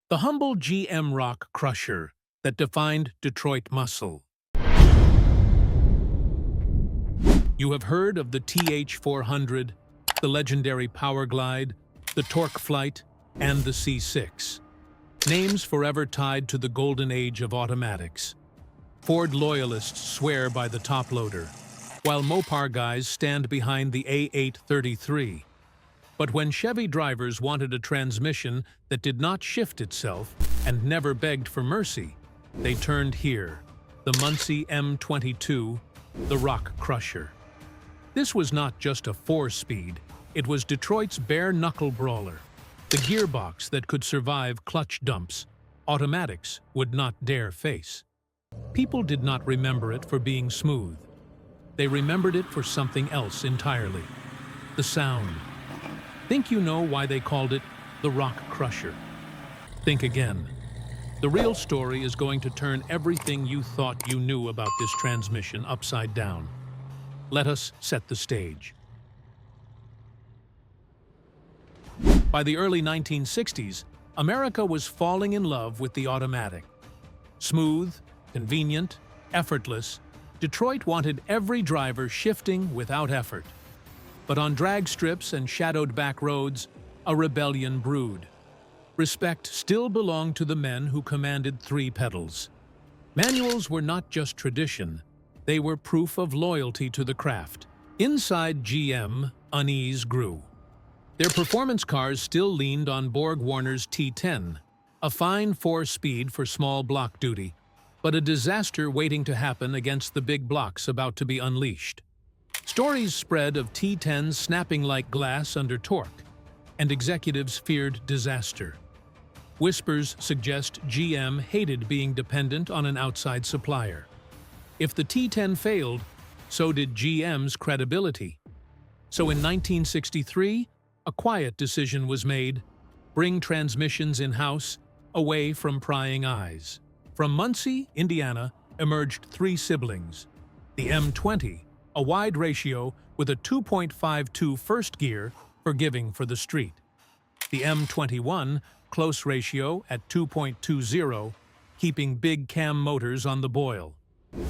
The humble GM rock crusher that defined Detroit muscle. You have heard of the TH400, the legendary Powerglide, the TorqueFlite, and the C6. Names forever tied to the golden age of automatics. Ford loyalists swear by the top loader, while Mopar guys stand behind the A833. But when Chevy drivers wanted a transmission that did not shift itself and never begged for mercy, they turned here, the Muncie M22, the rock crusher. This was not just a 4-speed, it was Detroit's bare-knuckle brawler, the gearbox that could survive clutch dumps automatics would not dare face. People did not remember it for being smooth. They remembered it for something else entirely: the sound. Think you know why they called it the rock crusher? Think again. The real story is going to turn everything you thought you knew about this transmission upside down. Let us set the stage. By the early 1960s, America was falling in love with the automatic. Smooth, convenient, effortless, Detroit wanted every driver shifting without effort. But on drag strips and shadowed back roads, a rebellion brewed. Respect still belonged to the men who commanded 3 pedals. Manuals were not just tradition, they were proof of loyalty to the craft. Inside GM, unease grew. Their performance cars still leaned on Borg-Warner's T10, a fine 4-speed for small block duty, but a disaster waiting to happen against the big blocks about to be unleashed. Stories spread of T10s snapping like glass under torque, and executives feared disaster. Whispers suggest GM hated being dependent on an outside supplier. If the T10 failed, so did GM's credibility. So in 1963, a quiet decision was made: bring transmissions in-house, away from prying eyes. From Muncie, Indiana, emerged 3 siblings: the M20, a wide ratio with a 2.52 first gear, forgiving for the street; the M21, close ratio at 2.20, keeping big cam motors on the boil;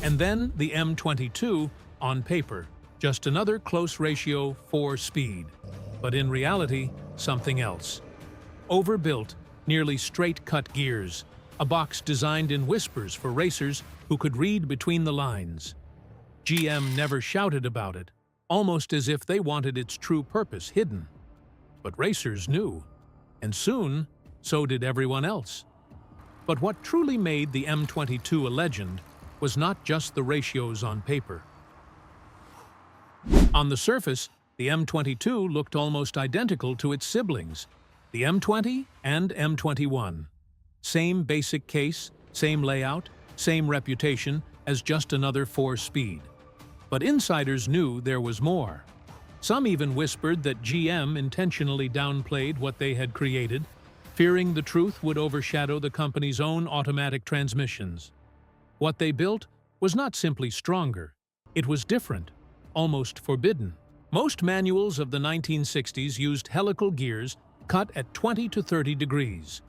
and then the M22, on paper, just another close ratio 4-speed, but in reality, something else. Overbuilt, nearly straight-cut gears, a box designed in whispers for racers who could read between the lines. GM never shouted about it, almost as if they wanted its true purpose hidden. But racers knew, and soon, so did everyone else. But what truly made the M22 a legend was not just the ratios on paper. On the surface, the M22 looked almost identical to its siblings, the M20 and M21. Same basic case, same layout, same reputation as just another 4-speed. But insiders knew there was more. Some even whispered that GM intentionally downplayed what they had created, fearing the truth would overshadow the company's own automatic transmissions. What they built was not simply stronger, it was different, almost forbidden. Most manuals of the 1960s used helical gears cut at 20 to 30 degrees.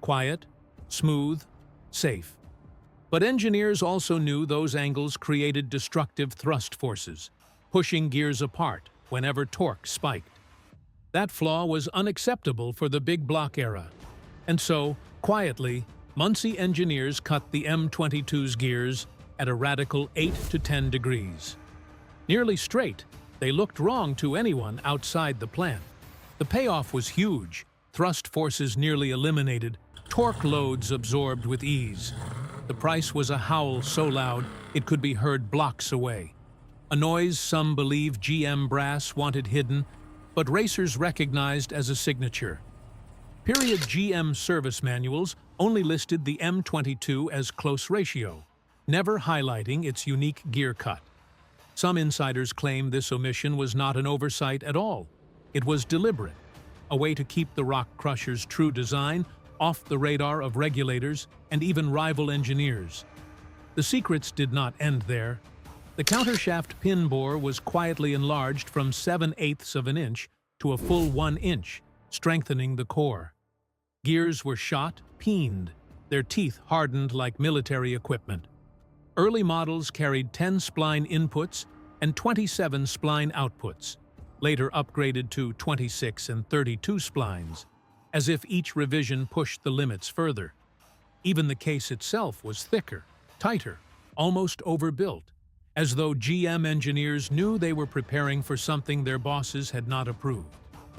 Quiet, smooth, safe. But engineers also knew those angles created destructive thrust forces, pushing gears apart whenever torque spiked. That flaw was unacceptable for the big block era. And so, quietly, Muncie engineers cut the M22's gears at a radical 8 to 10 degrees. Nearly straight, they looked wrong to anyone outside the plant. The payoff was huge, thrust forces nearly eliminated, torque loads absorbed with ease. The price was a howl so loud it could be heard blocks away. A noise some believe GM brass wanted hidden, but racers recognized as a signature. Period GM service manuals only listed the M22 as close ratio, never highlighting its unique gear cut. Some insiders claim this omission was not an oversight at all. It was deliberate, a way to keep the rock crusher's true design off the radar of regulators and even rival engineers. The secrets did not end there. The countershaft pin bore was quietly enlarged from 7/8 of an inch to a full 1 inch, strengthening the core. Gears were shot, peened, their teeth hardened like military equipment. Early models carried 10 spline inputs and 27 spline outputs, later upgraded to 26 and 32 splines, as if each revision pushed the limits further. Even the case itself was thicker, tighter, almost overbuilt, as though GM engineers knew they were preparing for something their bosses had not approved.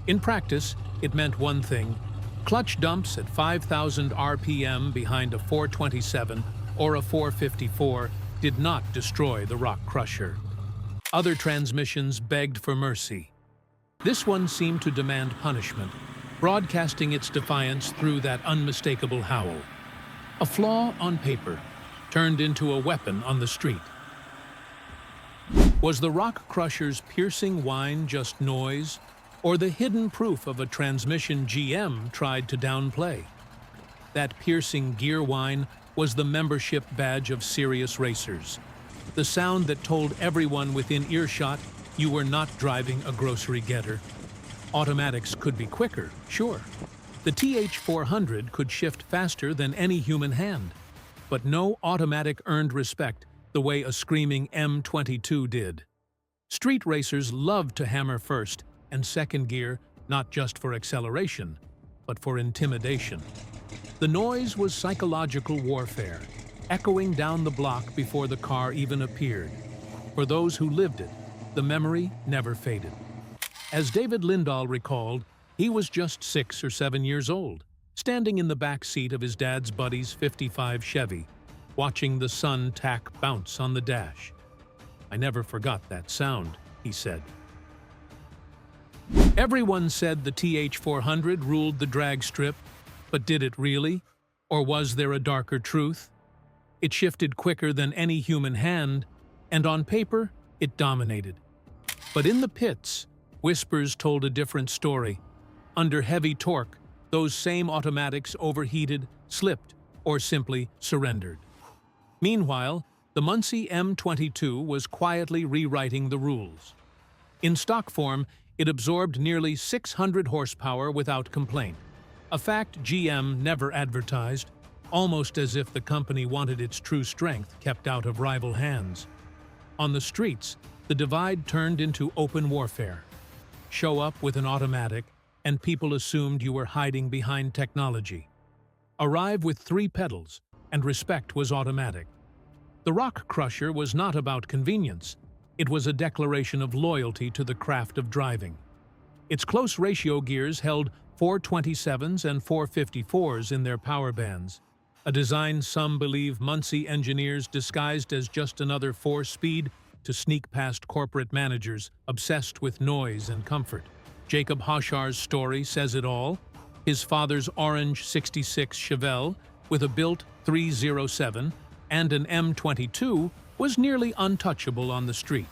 In practice, it meant one thing: clutch dumps at 5,000 RPM behind a 427 or a 454 did not destroy the Rock Crusher. Other transmissions begged for mercy. This one seemed to demand punishment, broadcasting its defiance through that unmistakable howl. A flaw on paper turned into a weapon on the street. Was the Rock Crusher's piercing whine just noise, or the hidden proof of a transmission GM tried to downplay? That piercing gear whine was the membership badge of serious racers, the sound that told everyone within earshot you were not driving a grocery getter. Automatics could be quicker, sure. The TH400 could shift faster than any human hand, but no automatic earned respect the way a screaming M22 did. Street racers loved to hammer first and second gear, not just for acceleration, but for intimidation. The noise was psychological warfare, echoing down the block before the car even appeared. For those who lived it, the memory never faded. As David Lindahl recalled, he was just 6 or 7 years old, standing in the back seat of his dad's buddy's '55 Chevy, watching the sun tack bounce on the dash. "I never forgot that sound," he said. Everyone said the TH400 ruled the drag strip, but did it really? Or was there a darker truth? It shifted quicker than any human hand, and on paper, it dominated. But in the pits, whispers told a different story. Under heavy torque, those same automatics overheated, slipped, or simply surrendered. Meanwhile, the Muncie M22 was quietly rewriting the rules. In stock form, it absorbed nearly 600 horsepower without complaint, a fact GM never advertised, almost as if the company wanted its true strength kept out of rival hands. On the streets, the divide turned into open warfare. Show up with an automatic, and people assumed you were hiding behind technology. Arrive with 3 pedals, and respect was automatic. The Rock Crusher was not about convenience. It was a declaration of loyalty to the craft of driving. Its close ratio gears held 427s and 454s in their power bands, a design some believe Muncie engineers disguised as just another 4-speed to sneak past corporate managers obsessed with noise and comfort. Jacob Hoshar's story says it all. His father's orange '66 Chevelle, with a built 307 and an M22, was nearly untouchable on the street.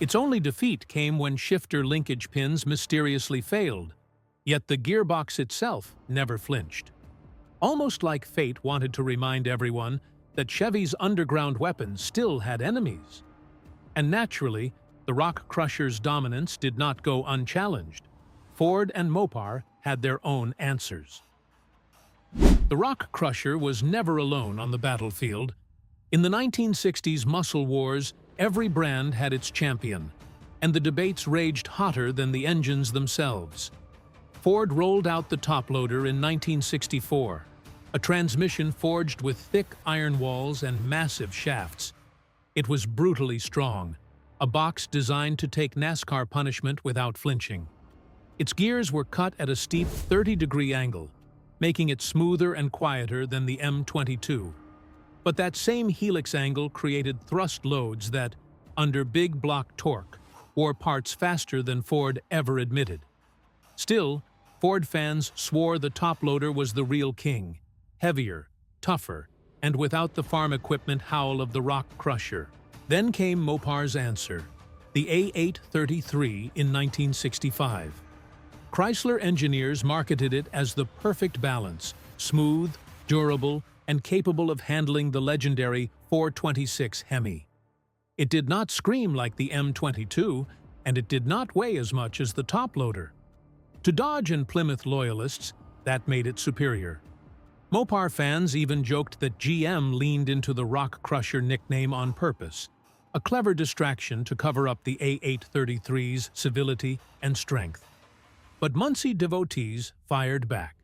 Its only defeat came when shifter linkage pins mysteriously failed, yet the gearbox itself never flinched. Almost like fate wanted to remind everyone that Chevy's underground weapons still had enemies. And naturally, the Rock Crusher's dominance did not go unchallenged. Ford and Mopar had their own answers. The Rock Crusher was never alone on the battlefield. In the 1960s muscle wars, every brand had its champion, and the debates raged hotter than the engines themselves. Ford rolled out the toploader in 1964, a transmission forged with thick iron walls and massive shafts. It was brutally strong, a box designed to take NASCAR punishment without flinching. Its gears were cut at a steep 30-degree angle, making it smoother and quieter than the M22. But that same helix angle created thrust loads that, under big block torque, wore parts faster than Ford ever admitted. Still, Ford fans swore the toploader was the real king, heavier, tougher, and without the farm equipment howl of the Rock Crusher. Then came Mopar's answer, the A833 in 1965. Chrysler engineers marketed it as the perfect balance, smooth, durable, and capable of handling the legendary 426 Hemi. It did not scream like the M22, and it did not weigh as much as the toploader. To Dodge and Plymouth loyalists, that made it superior. Mopar fans even joked that GM leaned into the Rock Crusher nickname on purpose, a clever distraction to cover up the A833's civility and strength. But Muncie devotees fired back.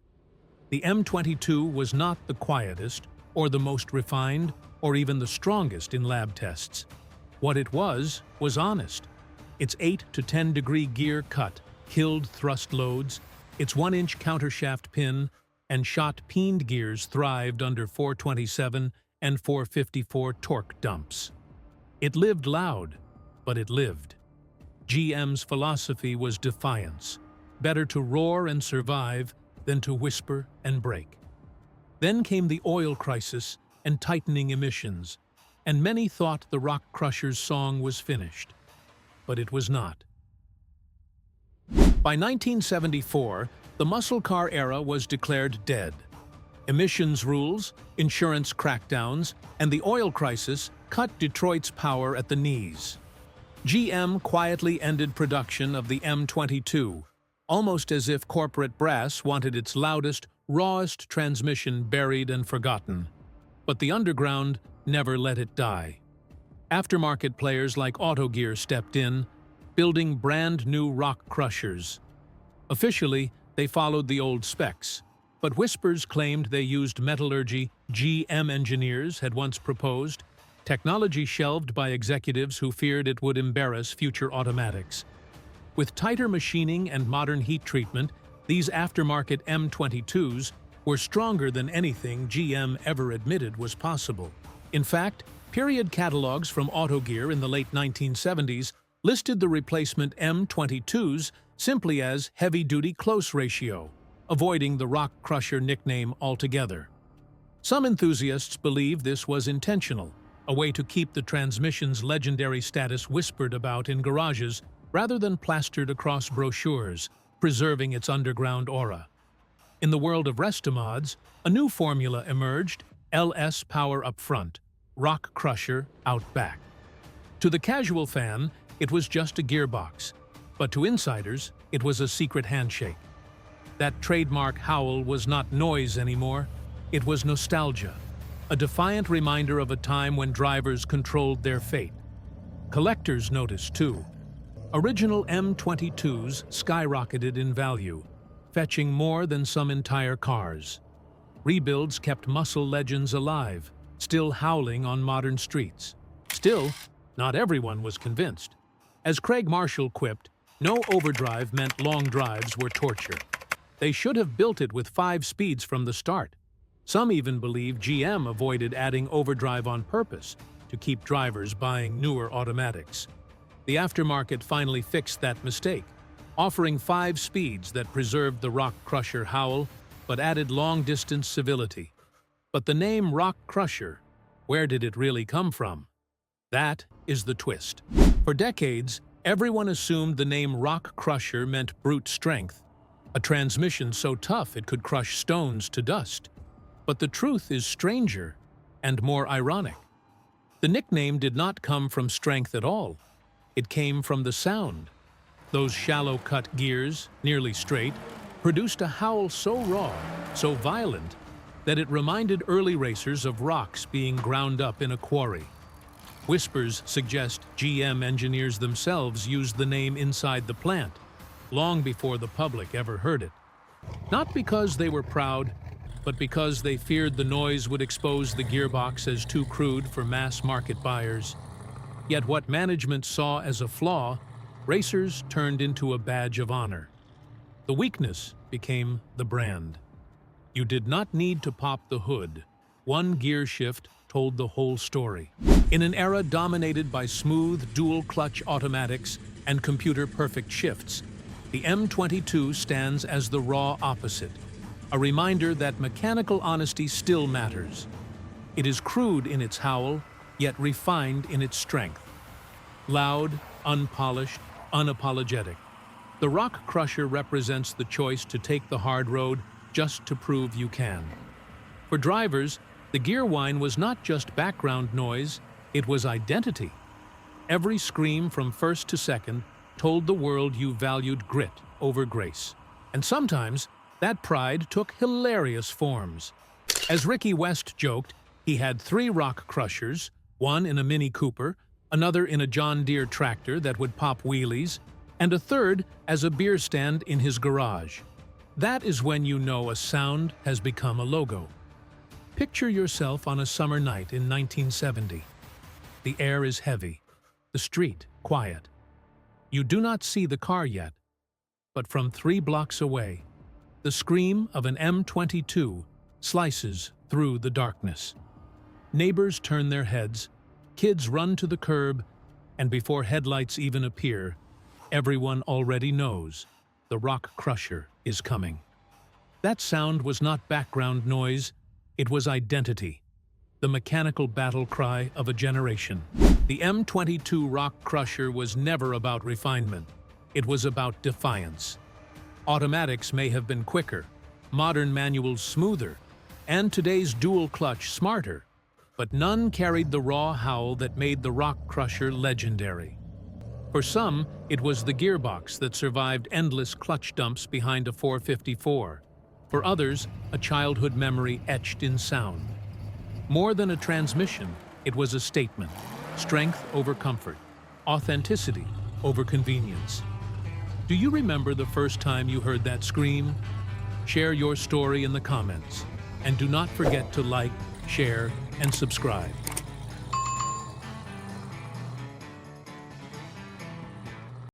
The M22 was not the quietest, or the most refined, or even the strongest in lab tests. What it was honest. Its 8 to 10 degree gear cut killed thrust loads, its 1-inch countershaft pin and shot peened gears thrived under 427 and 454 torque dumps. It lived loud, but it lived. GM's philosophy was defiance. Better to roar and survive than to whisper and break. Then came the oil crisis and tightening emissions, and many thought the Rock Crusher's song was finished. But it was not. By 1974, the muscle car era was declared dead. Emissions rules, insurance crackdowns, and the oil crisis cut Detroit's power at the knees. GM quietly ended production of the M22, almost as if corporate brass wanted its loudest, rawest transmission buried and forgotten. But the underground never let it die. Aftermarket players like Autogear stepped in, building brand-new Rock Crushers. Officially, they followed the old specs, but whispers claimed they used metallurgy GM engineers had once proposed, technology shelved by executives who feared it would embarrass future automatics. With tighter machining and modern heat treatment, these aftermarket M22s were stronger than anything GM ever admitted was possible. In fact, period catalogs from Autogear in the late 1970s listed the replacement M22s simply as heavy-duty close ratio, avoiding the Rock Crusher nickname altogether. Some enthusiasts believe this was intentional, a way to keep the transmission's legendary status whispered about in garages rather than plastered across brochures, preserving its underground aura. In the world of restomods, a new formula emerged: LS power up front, Rock Crusher out back. To the casual fan, it was just a gearbox, but to insiders, it was a secret handshake. That trademark howl was not noise anymore, it was nostalgia, a defiant reminder of a time when drivers controlled their fate. Collectors noticed too. Original M22s skyrocketed in value, fetching more than some entire cars. Rebuilds kept muscle legends alive, still howling on modern streets. Still, not everyone was convinced. As Craig Marshall quipped, no overdrive meant long drives were torture. They should have built it with 5 speeds from the start. Some even believe GM avoided adding overdrive on purpose to keep drivers buying newer automatics. The aftermarket finally fixed that mistake, offering 5 speeds that preserved the Rock Crusher howl but added long-distance civility. But the name Rock Crusher, where did it really come from? That is the twist. For decades, everyone assumed the name Rock Crusher meant brute strength, a transmission so tough it could crush stones to dust. But the truth is stranger and more ironic. The nickname did not come from strength at all. It came from the sound. Those shallow-cut gears, nearly straight, produced a howl so raw, so violent, that it reminded early racers of rocks being ground up in a quarry. Whispers suggest GM engineers themselves used the name inside the plant, long before the public ever heard it. Not because they were proud, but because they feared the noise would expose the gearbox as too crude for mass-market buyers. Yet what management saw as a flaw, racers turned into a badge of honor. The weakness became the brand. You did not need to pop the hood. One gear shift told the whole story. In an era dominated by smooth, dual-clutch automatics and computer-perfect shifts, the M22 stands as the raw opposite, a reminder that mechanical honesty still matters. It is crude in its howl, yet refined in its strength. Loud, unpolished, unapologetic. The Rock Crusher represents the choice to take the hard road just to prove you can. For drivers, the gear whine was not just background noise, it was identity. Every scream from first to second told the world you valued grit over grace. And sometimes, that pride took hilarious forms. As Ricky West joked, he had 3 rock crushers, one in a Mini Cooper, another in a John Deere tractor that would pop wheelies, and a third as a beer stand in his garage. That is when you know a sound has become a logo. Picture yourself on a summer night in 1970. The air is heavy, the street quiet. You do not see the car yet, but from 3 blocks away, the scream of an M22 slices through the darkness. Neighbors turn their heads, kids run to the curb, and before headlights even appear, everyone already knows the rock crusher is coming. That sound was not background noise, it was identity, the mechanical battle cry of a generation. The M22 rock crusher was never about refinement, it was about defiance. Automatics may have been quicker, modern manuals smoother, and today's dual clutch smarter, but none carried the raw howl that made the rock crusher legendary. For some, it was the gearbox that survived endless clutch dumps behind a 454. For others, a childhood memory etched in sound. More than a transmission, it was a statement. Strength over comfort, authenticity over convenience. Do you remember the first time you heard that scream? Share your story in the comments. And do not forget to like, share, and subscribe.